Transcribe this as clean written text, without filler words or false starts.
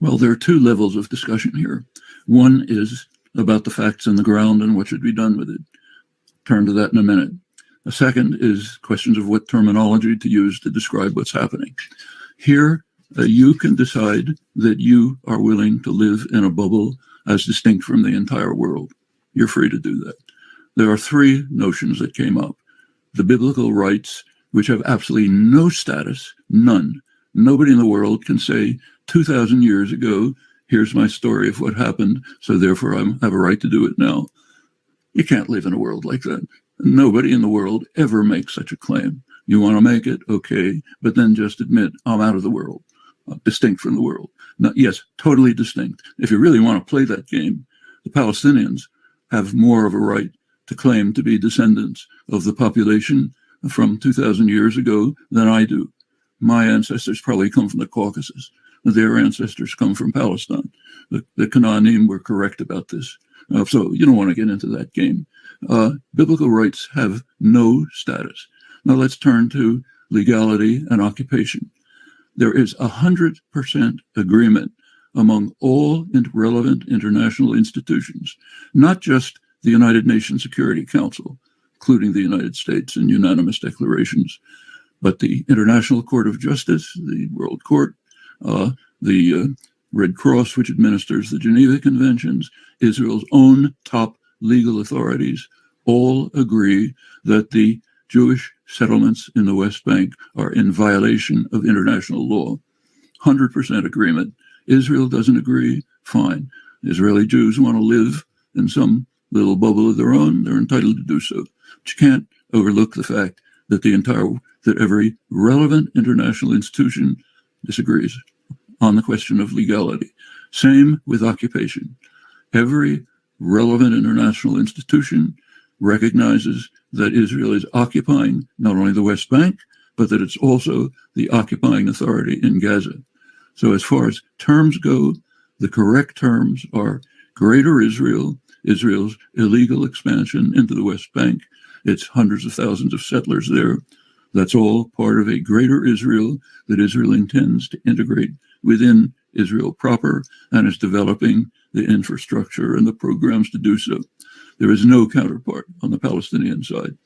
Well, there are two levels of discussion here. One is about the facts on the ground and what should be done with it. Turn to that in a minute. A second is questions of what terminology to use to describe what's happening. Here, you can decide that you are willing to live in a bubble as distinct from the entire world. You're free to do that. There are three notions that came up. The biblical rights, which have absolutely no status, none. Nobody in the world can say 2,000 years ago, here's my story of what happened, so therefore I have a right to do it now. You can't live in a world like that. Nobody in the world ever makes such a claim. You want to make it, okay, but then just admit, I'm out of the world, distinct from the world. Now, yes, totally distinct. If you really want to play that game, the Palestinians have more of a right to claim to be descendants of the population from 2,000 years ago than I do. My ancestors probably come from the Caucasus. Their ancestors come from Palestine. The Canaanim were correct about this. So you don't want to get into that game. Biblical rights have no status. Now let's turn to legality and occupation. There is 100% agreement among all relevant international institutions, not just the United Nations Security Council, including the United States in unanimous declarations, but the International Court of Justice, the World Court, the Red Cross, which administers the Geneva Conventions, Israel's own top legal authorities, all agree that the Jewish settlements in the West Bank are in violation of international law. 100% agreement. Israel doesn't agree, fine. Israeli Jews want to live in some little bubble of their own, they're entitled to do so. But you can't overlook the fact that that every relevant international institution disagrees on the question of legality. Same with occupation. Every relevant international institution recognizes that Israel is occupying not only the West Bank, but that it's also the occupying authority in Gaza. So as far as terms go, the correct terms are Greater Israel, Israel's illegal expansion into the West Bank. It's hundreds of thousands of settlers there. That's all part of a Greater Israel that Israel intends to integrate within Israel proper and is developing the infrastructure and the programs to do so. There is no counterpart on the Palestinian side.